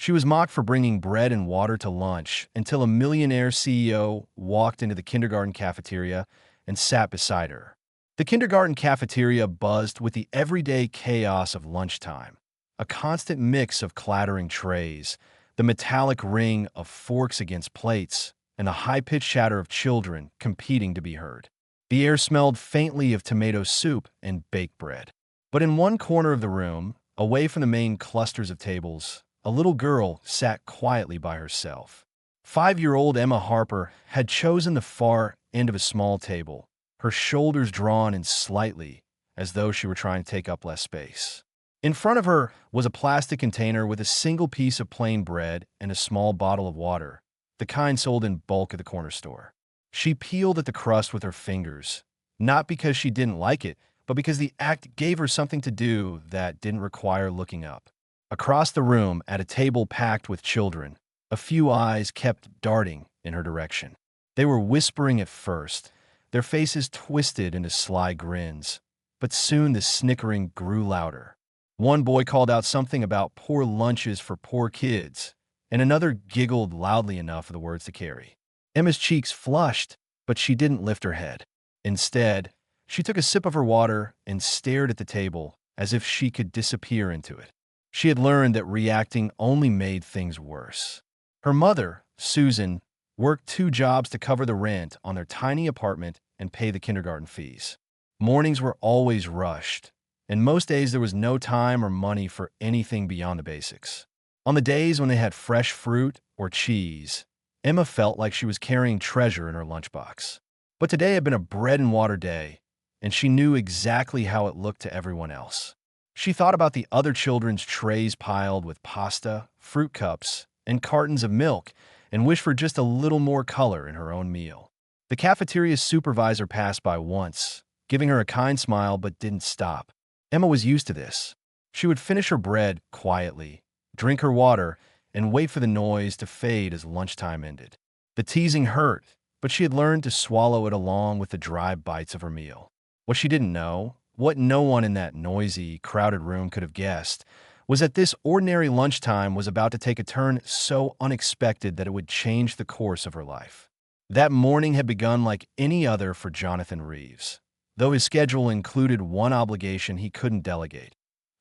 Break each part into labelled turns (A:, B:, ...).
A: She was mocked for bringing bread and water to lunch until a millionaire CEO walked into the kindergarten cafeteria and sat beside her. The kindergarten cafeteria buzzed with the everyday chaos of lunchtime, a constant mix of clattering trays, the metallic ring of forks against plates, and the high-pitched chatter of children competing to be heard. The air smelled faintly of tomato soup and baked bread. But in one corner of the room, away from the main clusters of tables, a little girl sat quietly by herself. 5-year-old Emma Harper had chosen the far end of a small table, her shoulders drawn in slightly, as though she were trying to take up less space. In front of her was a plastic container with a single piece of plain bread and a small bottle of water, the kind sold in bulk at the corner store. She peeled at the crust with her fingers, not because she didn't like it, but because the act gave her something to do that didn't require looking up. Across the room, at a table packed with children, a few eyes kept darting in her direction. They were whispering at first, their faces twisted into sly grins, but soon the snickering grew louder. One boy called out something about poor lunches for poor kids, and another giggled loudly enough for the words to carry. Emma's cheeks flushed, but she didn't lift her head. Instead, she took a sip of her water and stared at the table as if she could disappear into it. She had learned that reacting only made things worse. Her mother, Susan, worked 2 jobs to cover the rent on their tiny apartment and pay the kindergarten fees. Mornings were always rushed, and most days there was no time or money for anything beyond the basics. On the days when they had fresh fruit or cheese, Emma felt like she was carrying treasure in her lunchbox. But today had been a bread and water day, and she knew exactly how it looked to everyone else. She thought about the other children's trays piled with pasta, fruit cups, and cartons of milk, and wished for just a little more color in her own meal. The cafeteria's supervisor passed by once, giving her a kind smile, but didn't stop. Emma was used to this. She would finish her bread quietly, drink her water, and wait for the noise to fade as lunchtime ended. The teasing hurt, but she had learned to swallow it along with the dry bites of her meal. What she didn't know, what no one in that noisy, crowded room could have guessed, was that this ordinary lunchtime was about to take a turn so unexpected that it would change the course of her life. That morning had begun like any other for Jonathan Reeves, though his schedule included one obligation he couldn't delegate: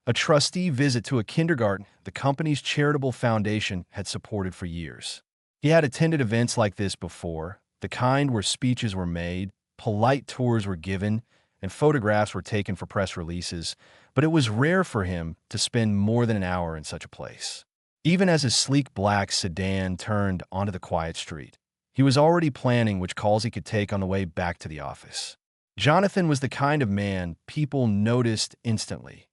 A: a trustee visit to a kindergarten the company's charitable foundation had supported for years. He had attended events like this before, the kind where speeches were made, polite tours were given, and photographs were taken for press releases, but it was rare for him to spend more than an hour in such a place. Even as his sleek black sedan turned onto the quiet street, he was already planning which calls he could take on the way back to the office. Jonathan was the kind of man people noticed instantly.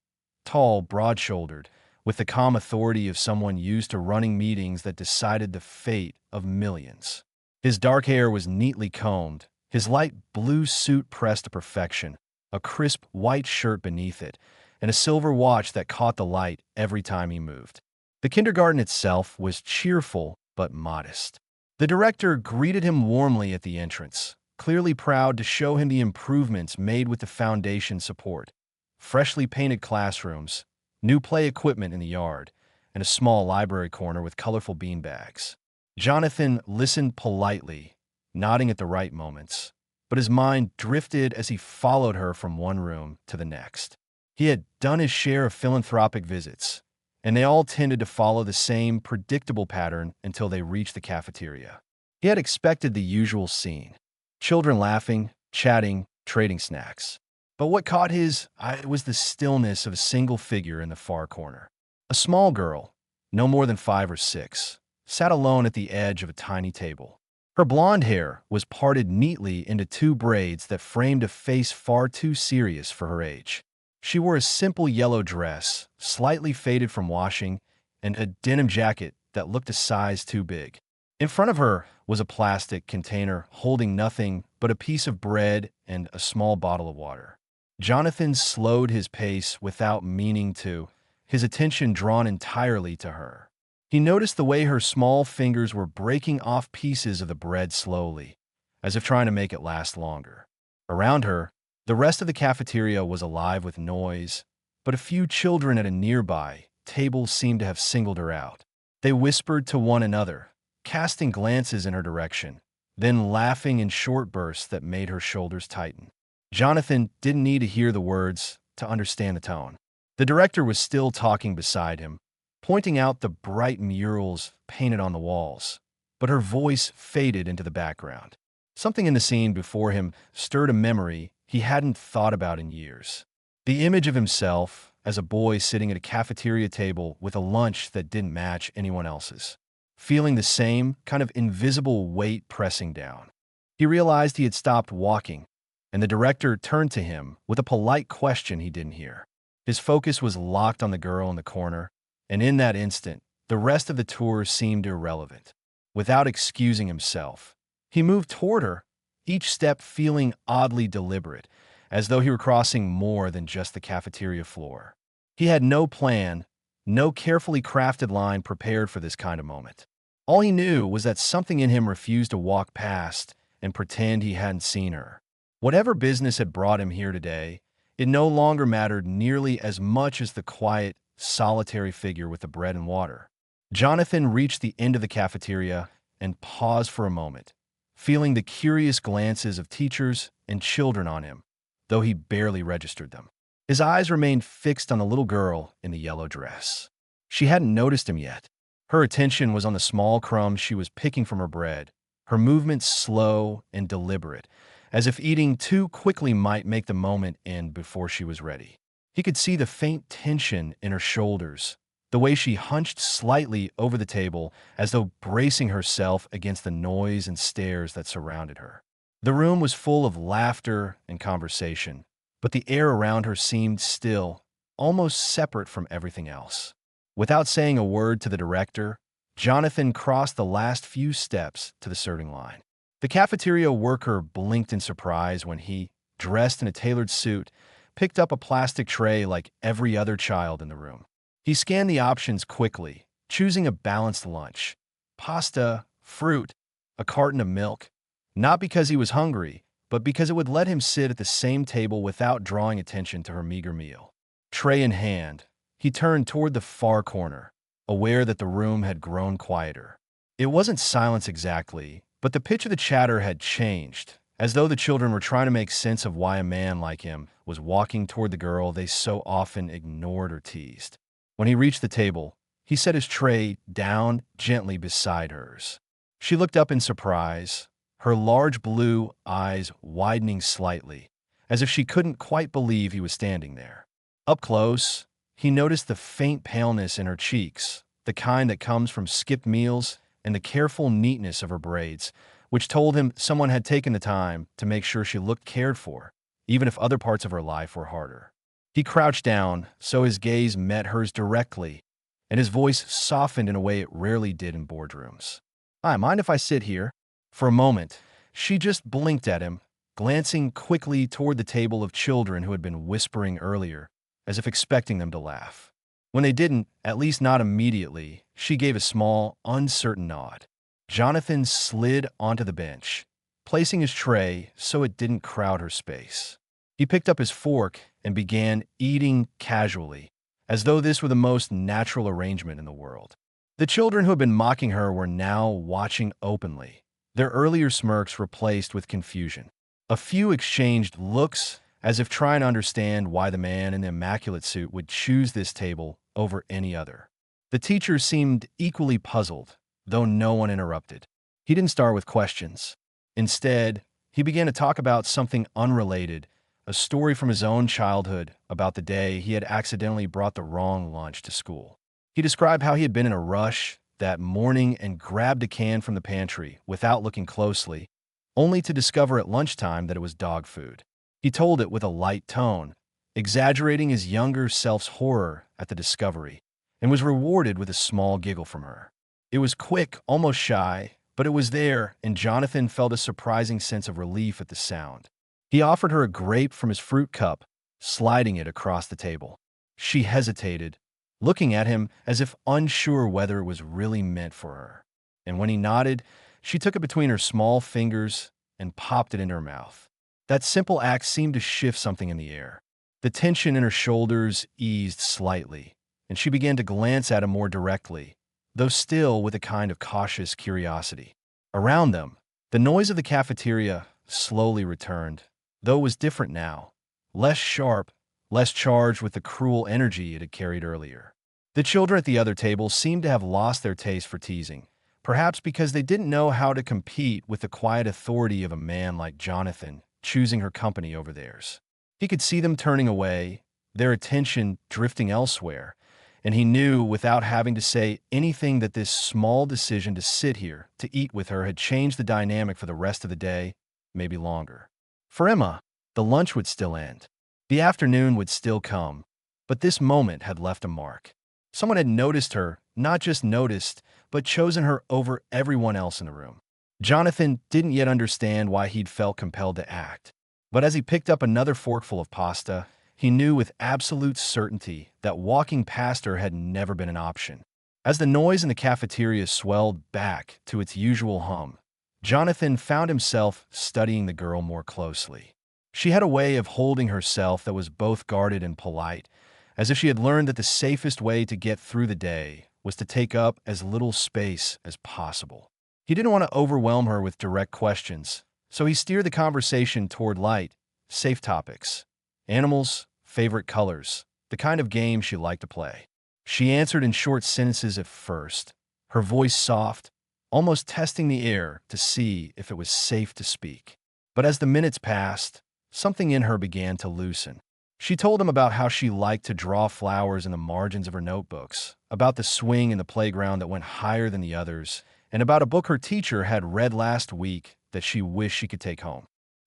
A: Tall, broad-shouldered, with the calm authority of someone used to running meetings that decided the fate of millions. His dark hair was neatly combed, his light blue suit pressed to perfection, a crisp white shirt beneath it, and a silver watch that caught the light every time he moved. The kindergarten itself was cheerful but modest. The director greeted him warmly at the entrance, clearly proud to show him the improvements made with the foundation's support. Freshly painted classrooms, new play equipment in the yard, and a small library corner with colorful beanbags. Jonathan listened politely, nodding at the right moments, but his mind drifted as he followed her from one room to the next. He had done his share of philanthropic visits, and they all tended to follow the same predictable pattern until they reached the cafeteria. He had expected the usual scene: children laughing, chatting, trading snacks. But what caught his eye was the stillness of a single figure in the far corner. A small girl, no more than 5 or 6, sat alone at the edge of a tiny table. Her blonde hair was parted neatly into 2 braids that framed a face far too serious for her age. She wore a simple yellow dress, slightly faded from washing, and a denim jacket that looked a size too big. In front of her was a plastic container holding nothing but a piece of bread and a small bottle of water. Jonathan slowed his pace without meaning to, his attention drawn entirely to her. He noticed the way her small fingers were breaking off pieces of the bread slowly, as if trying to make it last longer. Around her, the rest of the cafeteria was alive with noise, but a few children at a nearby table seemed to have singled her out. They whispered to one another, casting glances in her direction, then laughing in short bursts that made her shoulders tighten. Jonathan didn't need to hear the words to understand the tone. The director was still talking beside him, pointing out the bright murals painted on the walls, but her voice faded into the background. Something in the scene before him stirred a memory he hadn't thought about in years. The image of himself as a boy sitting at a cafeteria table with a lunch that didn't match anyone else's, feeling the same kind of invisible weight pressing down. He realized he had stopped walking, and the director turned to him with a polite question he didn't hear. His focus was locked on the girl in the corner, and in that instant, the rest of the tour seemed irrelevant. Without excusing himself, he moved toward her, each step feeling oddly deliberate, as though he were crossing more than just the cafeteria floor. He had no plan, no carefully crafted line prepared for this kind of moment. All he knew was that something in him refused to walk past and pretend he hadn't seen her. Whatever business had brought him here today, it no longer mattered nearly as much as the quiet, solitary figure with the bread and water. Jonathan reached the end of the cafeteria and paused for a moment, feeling the curious glances of teachers and children on him, though he barely registered them. His eyes remained fixed on the little girl in the yellow dress. She hadn't noticed him yet. Her attention was on the small crumbs she was picking from her bread, her movements slow and deliberate, as if eating too quickly might make the moment end before she was ready. He could see the faint tension in her shoulders, the way she hunched slightly over the table as though bracing herself against the noise and stares that surrounded her. The room was full of laughter and conversation, but the air around her seemed still, almost separate from everything else. Without saying a word to the director, Jonathan crossed the last few steps to the serving line. The cafeteria worker blinked in surprise when he, dressed in a tailored suit, picked up a plastic tray like every other child in the room. He scanned the options quickly, choosing a balanced lunch: pasta, fruit, a carton of milk, not because he was hungry, but because it would let him sit at the same table without drawing attention to her meager meal. Tray in hand, he turned toward the far corner, aware that the room had grown quieter. It wasn't silence exactly, but the pitch of the chatter had changed, as though the children were trying to make sense of why a man like him was walking toward the girl they so often ignored or teased. When he reached the table, he set his tray down gently beside hers. She looked up in surprise, her large blue eyes widening slightly, as if she couldn't quite believe he was standing there. Up close, he noticed the faint paleness in her cheeks, the kind that comes from skipped meals, and the careful neatness of her braids, which told him someone had taken the time to make sure she looked cared for, even if other parts of her life were harder. He crouched down so his gaze met hers directly, and his voice softened in a way it rarely did in boardrooms. "I mind if I sit here?" For a moment, she just blinked at him, glancing quickly toward the table of children who had been whispering earlier, as if expecting them to laugh. When they didn't, at least not immediately, she gave a small, uncertain nod. Jonathan slid onto the bench, placing his tray so it didn't crowd her space. He picked up his fork and began eating casually, as though this were the most natural arrangement in the world. The children who had been mocking her were now watching openly, their earlier smirks replaced with confusion. A few exchanged looks, as if trying to understand why the man in the immaculate suit would choose this table over any other. The teacher seemed equally puzzled, though no one interrupted. He didn't start with questions. Instead, he began to talk about something unrelated, a story from his own childhood about the day he had accidentally brought the wrong lunch to school. He described how he had been in a rush that morning and grabbed a can from the pantry without looking closely, only to discover at lunchtime that it was dog food. He told it with a light tone, exaggerating his younger self's horror at the discovery, and was rewarded with a small giggle from her. It was quick, almost shy, but it was there, and Jonathan felt a surprising sense of relief at the sound. He offered her a grape from his fruit cup, sliding it across the table. She hesitated, looking at him as if unsure whether it was really meant for her. And when he nodded, she took it between her small fingers and popped it into her mouth. That simple act seemed to shift something in the air. The tension in her shoulders eased slightly, and she began to glance at him more directly, though still with a kind of cautious curiosity. Around them, the noise of the cafeteria slowly returned, though it was different now, less sharp, less charged with the cruel energy it had carried earlier. The children at the other table seemed to have lost their taste for teasing, perhaps because they didn't know how to compete with the quiet authority of a man like Jonathan, choosing her company over theirs. He could see them turning away, their attention drifting elsewhere, and he knew without having to say anything that this small decision to sit here, to eat with her, had changed the dynamic for the rest of the day, maybe longer. For Emma, the lunch would still end. The afternoon would still come, but this moment had left a mark. Someone had noticed her, not just noticed, but chosen her over everyone else in the room. Jonathan didn't yet understand why he'd felt compelled to act, but as he picked up another forkful of pasta, he knew with absolute certainty that walking past her had never been an option. As the noise in the cafeteria swelled back to its usual hum, Jonathan found himself studying the girl more closely. She had a way of holding herself that was both guarded and polite, as if she had learned that the safest way to get through the day was to take up as little space as possible. He didn't want to overwhelm her with direct questions, so he steered the conversation toward light, safe topics. Animals, favorite colors, the kind of game she liked to play. She answered in short sentences at first, her voice soft, almost testing the air to see if it was safe to speak. But as the minutes passed, something in her began to loosen. She told him about how she liked to draw flowers in the margins of her notebooks, about the swing in the playground that went higher than the others, and about a book her teacher had read last week that she wished she could take home.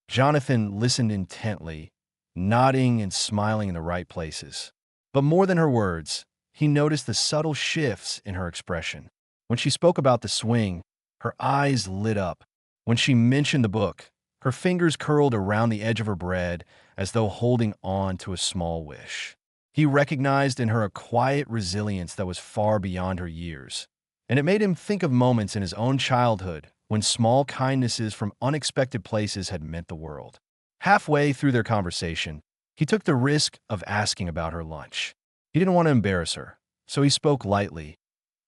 A: Jonathan listened intently, nodding and smiling in the right places. But more than her words, he noticed the subtle shifts in her expression. When she spoke about the swing, her eyes lit up. When she mentioned the book, her fingers curled around the edge of her bread as though holding on to a small wish. He recognized in her a quiet resilience that was far beyond her years, and it made him think of moments in his own childhood when small kindnesses from unexpected places had meant the world. Halfway through their conversation, he took the risk of asking about her lunch. He didn't want to embarrass her, so he spoke lightly,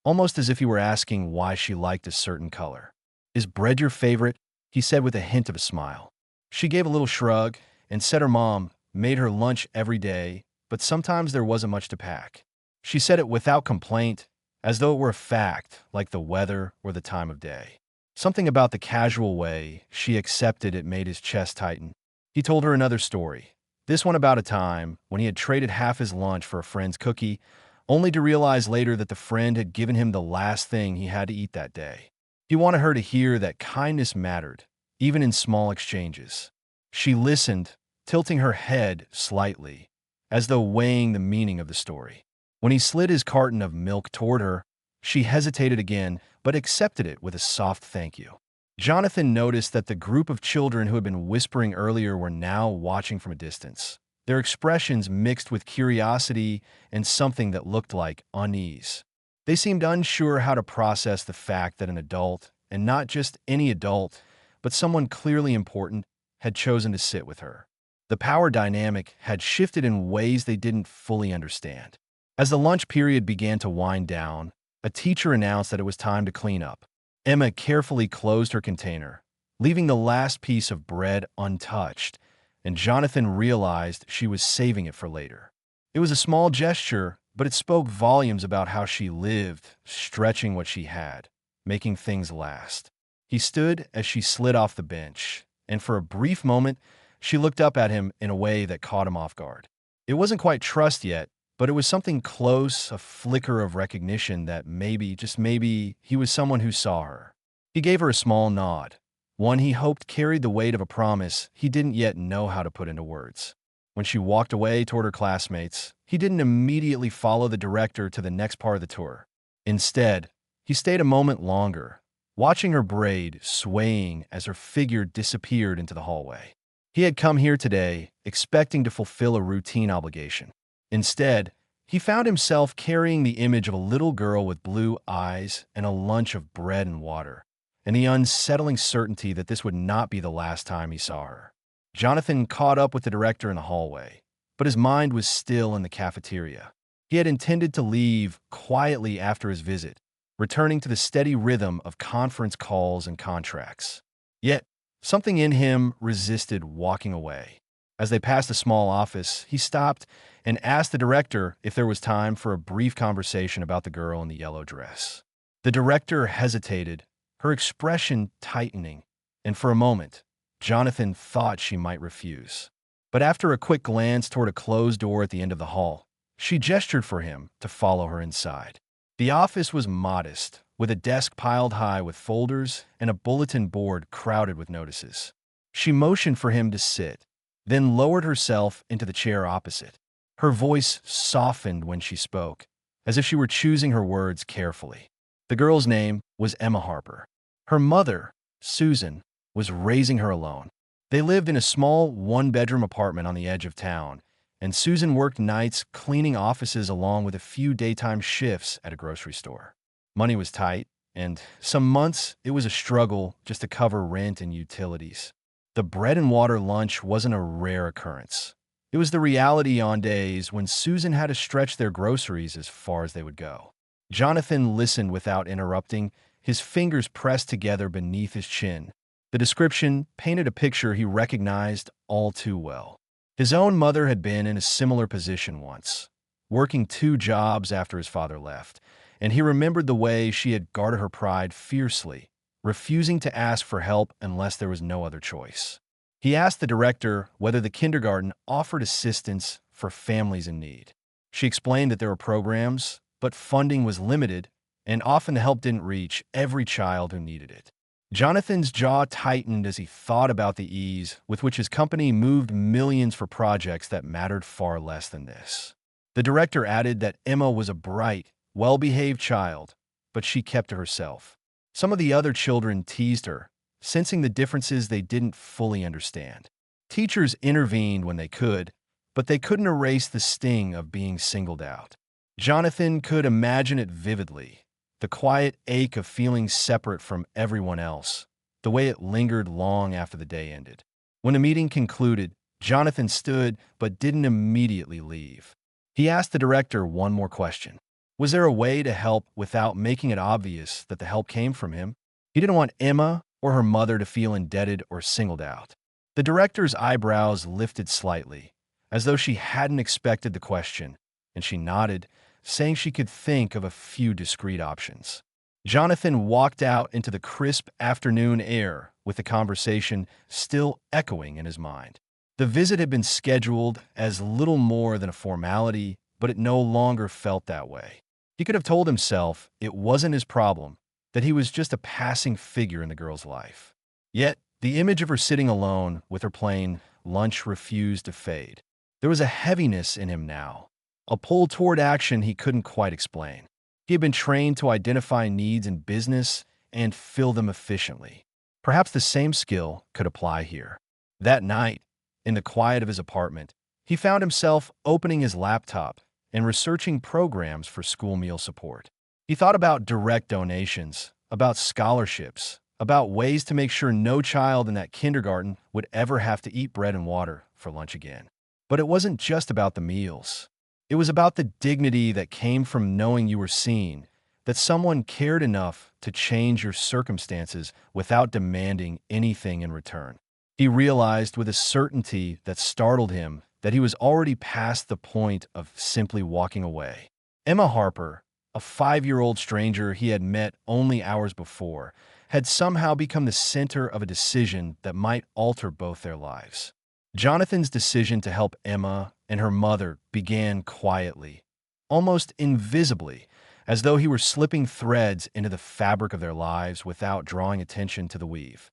A: almost as if he were asking why she liked a certain color. "Is bread your favorite?" he said with a hint of a smile. She gave a little shrug and said her mom made her lunch every day, but sometimes there wasn't much to pack. She said it without complaint, as though it were a fact, like the weather or the time of day. Something about the casual way she accepted it made his chest tighten. He told her another story, this one about a time when he had traded half his lunch for a friend's cookie, only to realize later that the friend had given him the last thing he had to eat that day. He wanted her to hear that kindness mattered, even in small exchanges. She listened, tilting her head slightly, as though weighing the meaning of the story. When he slid his carton of milk toward her, she hesitated again, but accepted it with a soft thank you. Jonathan noticed that the group of children who had been whispering earlier were now watching from a distance, their expressions mixed with curiosity and something that looked like unease. They seemed unsure how to process the fact that an adult, and not just any adult, but someone clearly important, had chosen to sit with her. The power dynamic had shifted in ways they didn't fully understand. As the lunch period began to wind down, a teacher announced that it was time to clean up. Emma carefully closed her container, leaving the last piece of bread untouched, and Jonathan realized she was saving it for later. It was a small gesture, but it spoke volumes about how she lived, stretching what she had, making things last. He stood as she slid off the bench, and for a brief moment, she looked up at him in a way that caught him off guard. It wasn't quite trust yet, but it was something close, a flicker of recognition that maybe, just maybe, he was someone who saw her. He gave her a small nod, one he hoped carried the weight of a promise he didn't yet know how to put into words. When she walked away toward her classmates, he didn't immediately follow the director to the next part of the tour. Instead, he stayed a moment longer, watching her braid swaying as her figure disappeared into the hallway. He had come here today, expecting to fulfill a routine obligation. Instead, he found himself carrying the image of a little girl with blue eyes and a lunch of bread and water, and the unsettling certainty that this would not be the last time he saw her. Jonathan caught up with the director in the hallway, but his mind was still in the cafeteria. He had intended to leave quietly after his visit, returning to the steady rhythm of conference calls and contracts. Yet, something in him resisted walking away. As they passed a small office, he stopped and asked the director if there was time for a brief conversation about the girl in the yellow dress. The director hesitated, her expression tightening, and for a moment, Jonathan thought she might refuse. But after a quick glance toward a closed door at the end of the hall, she gestured for him to follow her inside. The office was modest, with a desk piled high with folders and a bulletin board crowded with notices. She motioned for him to sit, then lowered herself into the chair opposite. Her voice softened when she spoke, as if she were choosing her words carefully. The girl's name was Emma Harper. Her mother, Susan, was raising her alone. They lived in a small one-bedroom apartment on the edge of town, and Susan worked nights cleaning offices along with a few daytime shifts at a grocery store. Money was tight, and some months it was a struggle just to cover rent and utilities. The bread and water lunch wasn't a rare occurrence. It was the reality on days when Susan had to stretch their groceries as far as they would go. Jonathan listened without interrupting, his fingers pressed together beneath his chin. The description painted a picture he recognized all too well. His own mother had been in a similar position once, working 2 jobs after his father left, and he remembered the way she had guarded her pride fiercely, refusing to ask for help unless there was no other choice. He asked the director whether the kindergarten offered assistance for families in need. She explained that there were programs, but funding was limited, and often the help didn't reach every child who needed it. Jonathan's jaw tightened as he thought about the ease with which his company moved millions for projects that mattered far less than this. The director added that Emma was a bright, well-behaved child, but she kept to herself. Some of the other children teased her, sensing the differences they didn't fully understand. Teachers intervened when they could, but they couldn't erase the sting of being singled out. Jonathan could imagine it vividly. The quiet ache of feeling separate from everyone else, the way it lingered long after the day ended. When the meeting concluded, Jonathan stood but didn't immediately leave. He asked the director one more question. Was there a way to help without making it obvious that the help came from him? He didn't want Emma or her mother to feel indebted or singled out. The director's eyebrows lifted slightly, as though she hadn't expected the question, and she nodded, saying she could think of a few discrete options. Jonathan walked out into the crisp afternoon air with the conversation still echoing in his mind. The visit had been scheduled as little more than a formality, but it no longer felt that way. He could have told himself it wasn't his problem, that he was just a passing figure in the girl's life. Yet, the image of her sitting alone with her plain lunch refused to fade. There was a heaviness in him now, a pull toward action he couldn't quite explain. He had been trained to identify needs in business and fill them efficiently. Perhaps the same skill could apply here. That night, in the quiet of his apartment, he found himself opening his laptop and researching programs for school meal support. He thought about direct donations, about scholarships, about ways to make sure no child in that kindergarten would ever have to eat bread and water for lunch again. But it wasn't just about the meals. It was about the dignity that came from knowing you were seen, that someone cared enough to change your circumstances without demanding anything in return. He realized with a certainty that startled him that he was already past the point of simply walking away. Emma Harper, a 5-year-old stranger he had met only hours before, had somehow become the center of a decision that might alter both their lives. Jonathan's decision to help Emma and her mother began quietly, almost invisibly, as though he were slipping threads into the fabric of their lives without drawing attention to the weave.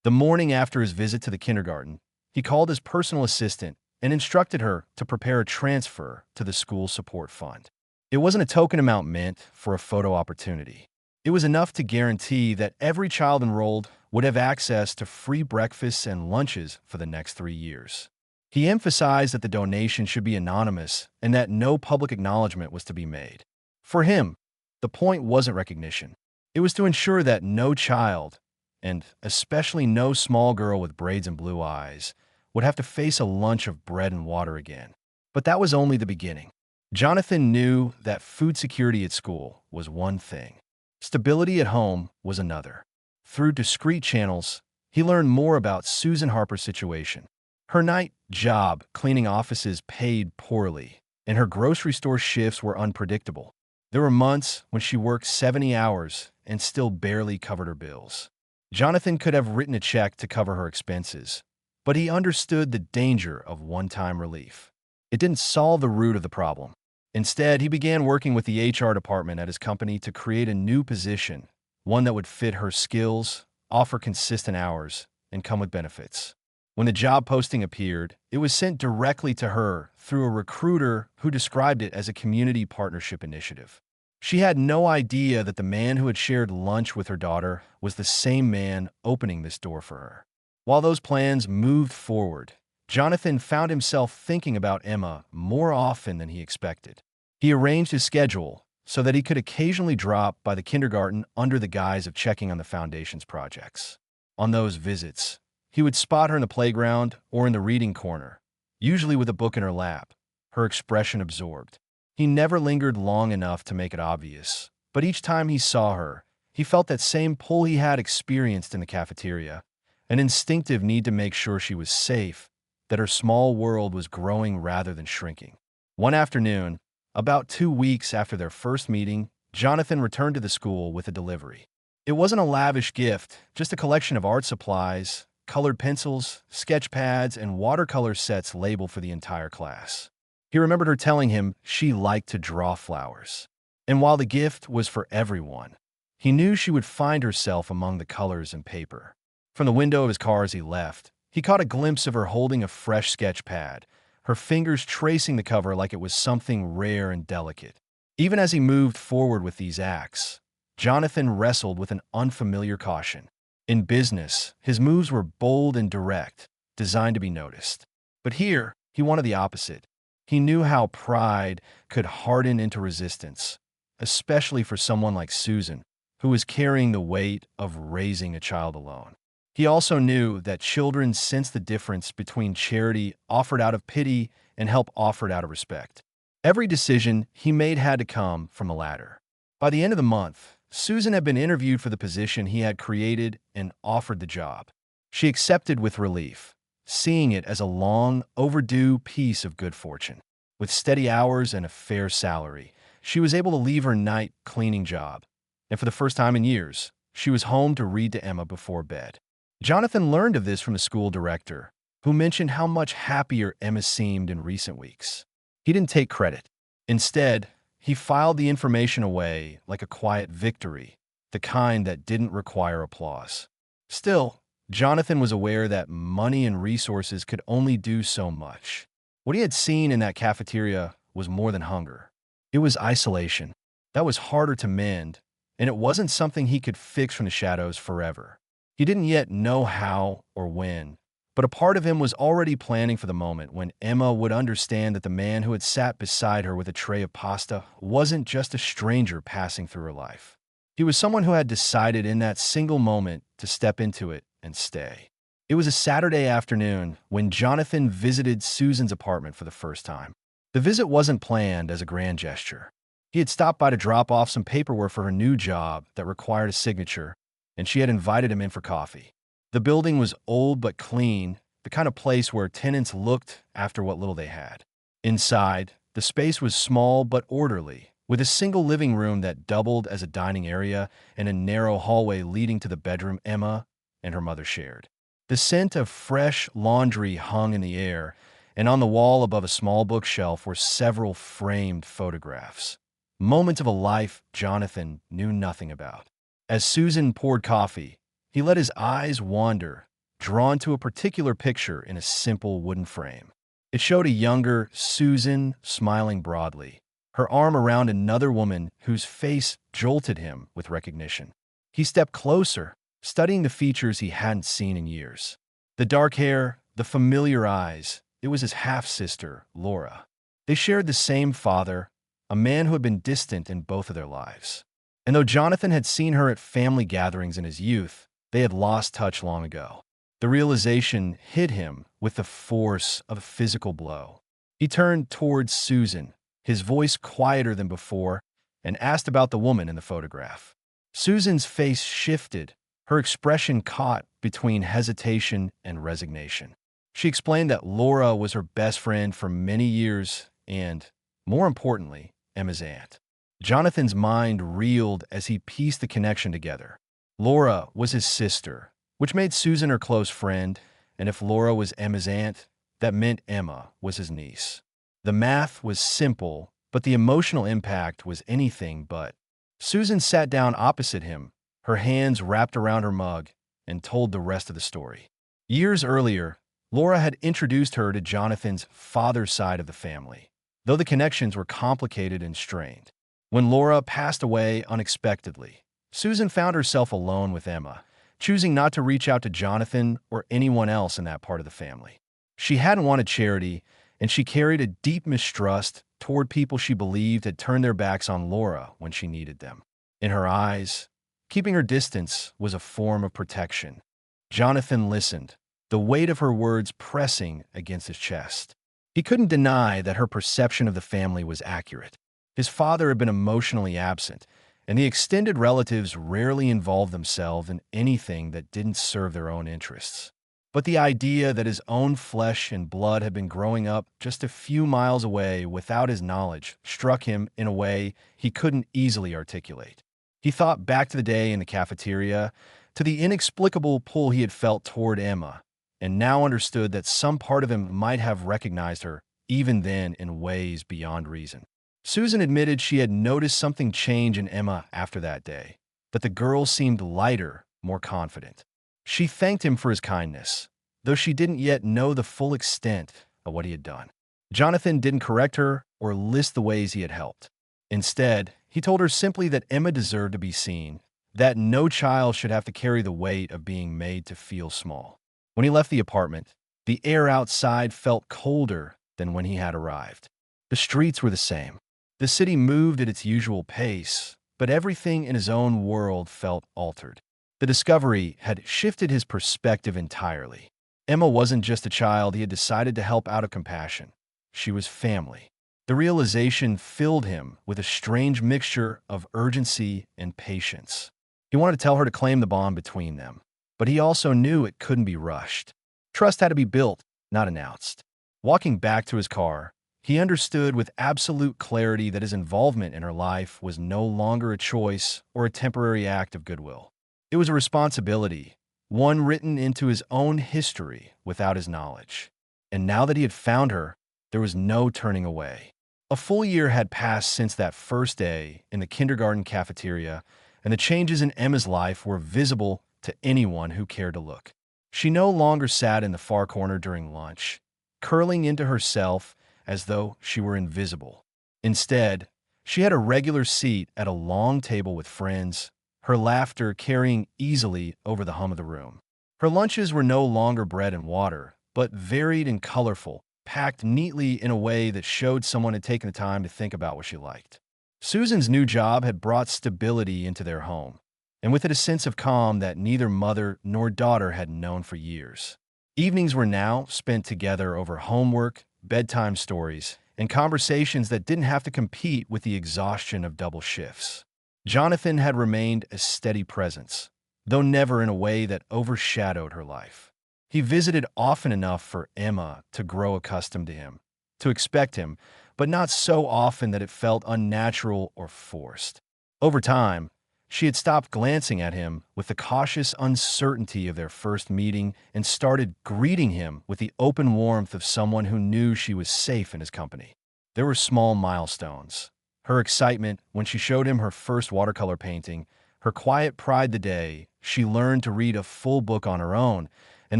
A: The morning after his visit to the kindergarten, he called his personal assistant and instructed her to prepare a transfer to the school support fund. It wasn't a token amount meant for a photo opportunity. It was enough to guarantee that every child enrolled would have access to free breakfasts and lunches for the next 3 years. He emphasized that the donation should be anonymous and that no public acknowledgement was to be made. For him, the point wasn't recognition. It was to ensure that no child, and especially no small girl with braids and blue eyes, would have to face a lunch of bread and water again. But that was only the beginning. Jonathan knew that food security at school was one thing. Stability at home was another. Through discreet channels, he learned more about Susan Harper's situation. Her night job cleaning offices paid poorly, and her grocery store shifts were unpredictable. There were months when she worked 70 hours and still barely covered her bills. Jonathan could have written a check to cover her expenses, but he understood the danger of one-time relief. It didn't solve the root of the problem. Instead, he began working with the HR department at his company to create a new position, one that would fit her skills, offer consistent hours, and come with benefits. When the job posting appeared, it was sent directly to her through a recruiter who described it as a community partnership initiative. She had no idea that the man who had shared lunch with her daughter was the same man opening this door for her. While those plans moved forward, Jonathan found himself thinking about Emma more often than he expected. He arranged his schedule so that he could occasionally drop by the kindergarten under the guise of checking on the foundation's projects. On those visits, he would spot her in the playground or in the reading corner, usually with a book in her lap, her expression absorbed. He never lingered long enough to make it obvious, but each time he saw her, he felt that same pull he had experienced in the cafeteria, an instinctive need to make sure she was safe, that her small world was growing rather than shrinking. One afternoon, about 2 weeks after their first meeting, Jonathan returned to the school with a delivery. It wasn't a lavish gift, just a collection of art supplies, colored pencils, sketch pads, and watercolor sets labeled for the entire class. He remembered her telling him she liked to draw flowers. And while the gift was for everyone, he knew she would find herself among the colors and paper. From the window of his car as he left, he caught a glimpse of her holding a fresh sketch pad, her fingers tracing the cover like it was something rare and delicate. Even as he moved forward with these acts, Jonathan wrestled with an unfamiliar caution. In business, his moves were bold and direct, designed to be noticed. But here, he wanted the opposite. He knew how pride could harden into resistance, especially for someone like Susan, who was carrying the weight of raising a child alone. He also knew that children sense the difference between charity offered out of pity and help offered out of respect. Every decision he made had to come from the latter. By the end of the month, Susan had been interviewed for the position he had created and offered the job. She accepted with relief, seeing it as a long, overdue piece of good fortune. With steady hours and a fair salary, she was able to leave her night cleaning job. And for the first time in years, she was home to read to Emma before bed. Jonathan learned of this from the school director, who mentioned how much happier Emma seemed in recent weeks. He didn't take credit. Instead, he filed the information away like a quiet victory, the kind that didn't require applause. Still, Jonathan was aware that money and resources could only do so much. What he had seen in that cafeteria was more than hunger. It was isolation. That was harder to mend, and it wasn't something he could fix from the shadows forever. He didn't yet know how or when, but a part of him was already planning for the moment when Emma would understand that the man who had sat beside her with a tray of pasta wasn't just a stranger passing through her life. He was someone who had decided in that single moment to step into it and stay. It was a Saturday afternoon when Jonathan visited Susan's apartment for the first time. The visit wasn't planned as a grand gesture. He had stopped by to drop off some paperwork for her new job that required a signature, and she had invited him in for coffee. The building was old but clean, the kind of place where tenants looked after what little they had. Inside, the space was small but orderly, with a single living room that doubled as a dining area and a narrow hallway leading to the bedroom Emma and her mother shared. The scent of fresh laundry hung in the air, and on the wall above a small bookshelf were several framed photographs. Moments of a life Jonathan knew nothing about. As Susan poured coffee, he let his eyes wander, drawn to a particular picture in a simple wooden frame. It showed a younger Susan smiling broadly, her arm around another woman whose face jolted him with recognition. He stepped closer, studying the features he hadn't seen in years. The dark hair, the familiar eyes, it was his half-sister, Laura. They shared the same father, a man who had been distant in both of their lives. And though Jonathan had seen her at family gatherings in his youth, they had lost touch long ago. The realization hit him with the force of a physical blow. He turned towards Susan, his voice quieter than before, and asked about the woman in the photograph. Susan's face shifted, her expression caught between hesitation and resignation. She explained that Laura was her best friend for many years and, more importantly, Emma's aunt. Jonathan's mind reeled as he pieced the connection together. Laura was his sister, which made Susan her close friend, and if Laura was Emma's aunt, that meant Emma was his niece. The math was simple, but the emotional impact was anything but. Susan sat down opposite him, her hands wrapped around her mug, and told the rest of the story. Years earlier, Laura had introduced her to Jonathan's father's side of the family, though the connections were complicated and strained. When Laura passed away unexpectedly, Susan found herself alone with Emma, choosing not to reach out to Jonathan or anyone else in that part of the family. She hadn't wanted charity, and she carried a deep mistrust toward people she believed had turned their backs on Laura when she needed them. In her eyes, keeping her distance was a form of protection. Jonathan listened, the weight of her words pressing against his chest. He couldn't deny that her perception of the family was accurate. His father had been emotionally absent, and the extended relatives rarely involved themselves in anything that didn't serve their own interests. But the idea that his own flesh and blood had been growing up just a few miles away without his knowledge struck him in a way he couldn't easily articulate. He thought back to the day in the cafeteria, to the inexplicable pull he had felt toward Emma, and now understood that some part of him might have recognized her, even then in ways beyond reason. Susan admitted she had noticed something change in Emma after that day, that the girl seemed lighter, more confident. She thanked him for his kindness, though she didn't yet know the full extent of what he had done. Jonathan didn't correct her or list the ways he had helped. Instead, he told her simply that Emma deserved to be seen, that no child should have to carry the weight of being made to feel small. When he left the apartment, the air outside felt colder than when he had arrived. The streets were the same. The city moved at its usual pace, but everything in his own world felt altered. The discovery had shifted his perspective entirely. Emma wasn't just a child he had decided to help out of compassion. She was family. The realization filled him with a strange mixture of urgency and patience. He wanted to tell her to claim the bond between them, but he also knew it couldn't be rushed. Trust had to be built, not announced. Walking back to his car, he understood with absolute clarity that his involvement in her life was no longer a choice or a temporary act of goodwill. It was a responsibility, one written into his own history without his knowledge. And now that he had found her, there was no turning away. A full year had passed since that first day in the kindergarten cafeteria, and the changes in Emma's life were visible to anyone who cared to look. She no longer sat in the far corner during lunch, curling into herself as though she were invisible. Instead, she had a regular seat at a long table with friends, her laughter carrying easily over the hum of the room. Her lunches were no longer bread and water, but varied and colorful, packed neatly in a way that showed someone had taken the time to think about what she liked. Susan's new job had brought stability into their home, and with it a sense of calm that neither mother nor daughter had known for years. Evenings were now spent together over homework, bedtime stories, and conversations that didn't have to compete with the exhaustion of double shifts. Jonathan had remained a steady presence, though never in a way that overshadowed her life. He visited often enough for Emma to grow accustomed to him, to expect him, but not so often that it felt unnatural or forced. Over time, she had stopped glancing at him with the cautious uncertainty of their first meeting and started greeting him with the open warmth of someone who knew she was safe in his company. There were small milestones. Her excitement when she showed him her first watercolor painting, her quiet pride the day she learned to read a full book on her own, and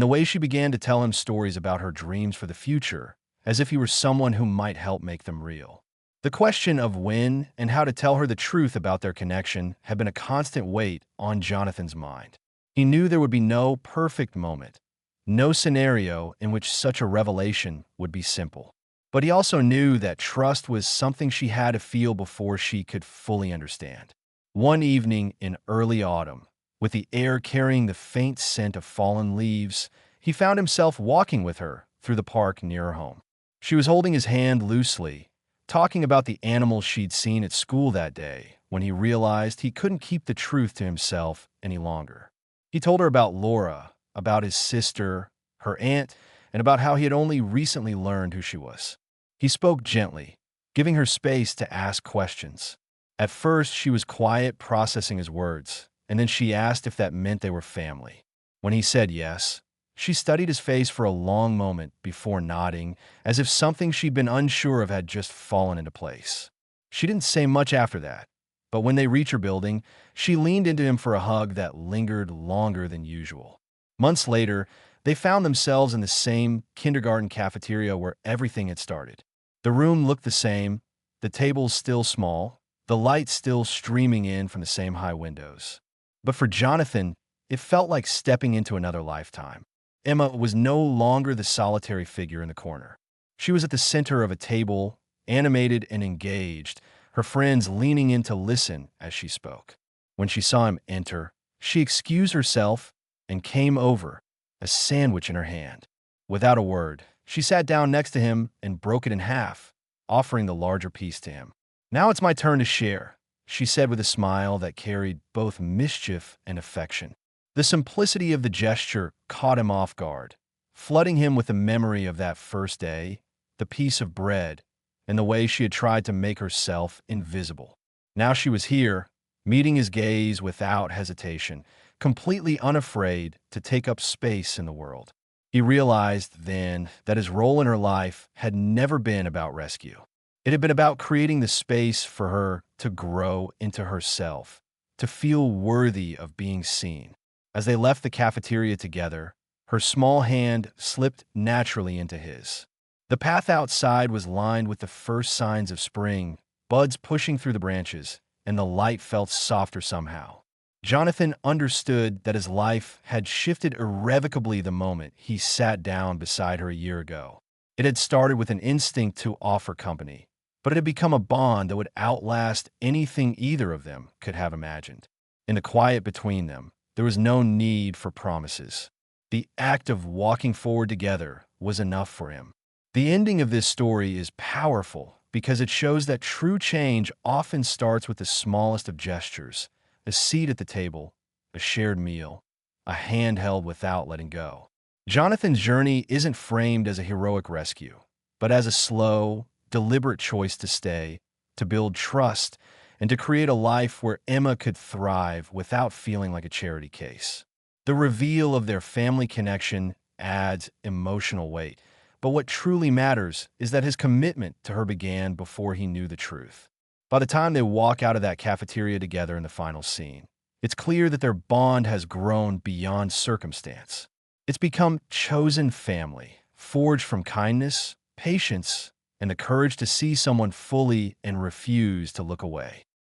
A: the way she began to tell him stories about her dreams for the future, as if he were someone who might help make them real. The question of when and how to tell her the truth about their connection had been a constant weight on Jonathan's mind. He knew there would be no perfect moment, no scenario in which such a revelation would be simple. But he also knew that trust was something she had to feel before she could fully understand. One evening in early autumn, with the air carrying the faint scent of fallen leaves, he found himself walking with her through the park near her home. She was holding his hand loosely, talking about the animals she'd seen at school that day, when he realized he couldn't keep the truth to himself any longer. He told her about Laura, about his sister, her aunt, and about how he had only recently learned who she was. He spoke gently, giving her space to ask questions. At first, she was quiet, processing his words, and then she asked if that meant they were family. When he said yes, she studied his face for a long moment before nodding, as if something she'd been unsure of had just fallen into place. She didn't say much after that, but when they reached her building, she leaned into him for a hug that lingered longer than usual. Months later, they found themselves in the same kindergarten cafeteria where everything had started. The room looked the same, the tables still small, the light still streaming in from the same high windows. But for Jonathan, it felt like stepping into another lifetime. Emma was no longer the solitary figure in the corner. She was at the center of a table, animated and engaged, her friends leaning in to listen as she spoke. When she saw him enter, she excused herself and came over, a sandwich in her hand. Without a word, she sat down next to him and broke it in half, offering the larger piece to him. "Now it's my turn to share," she said with a smile that carried both mischief and affection. The simplicity of the gesture caught him off guard, flooding him with the memory of that first day, the piece of bread, and the way she had tried to make herself invisible. Now she was here, meeting his gaze without hesitation, completely unafraid to take up space in the world. He realized then that his role in her life had never been about rescue. It had been about creating the space for her to grow into herself, to feel worthy of being seen. As they left the cafeteria together, her small hand slipped naturally into his. The path outside was lined with the first signs of spring, buds pushing through the branches, and the light felt softer somehow. Jonathan understood that his life had shifted irrevocably the moment he sat down beside her a year ago. It had started with an instinct to offer company, but it had become a bond that would outlast anything either of them could have imagined. In the quiet between them, there was no need for promises. The act of walking forward together was enough for him. The ending of this story is powerful because it shows that true change often starts with the smallest of gestures: a seat at the table, a shared meal, a hand held without letting go. Jonathan's journey isn't framed as a heroic rescue, but as a slow, deliberate choice to stay, to build trust, and to create a life where Emma could thrive without feeling like a charity case. The reveal of their family connection adds emotional weight, but what truly matters is that his commitment to her began before he knew the truth. By the time they walk out of that cafeteria together in the final scene, it's clear that their bond has grown beyond circumstance. It's become chosen family, forged from kindness, patience, and the courage to see someone fully and refuse to look away.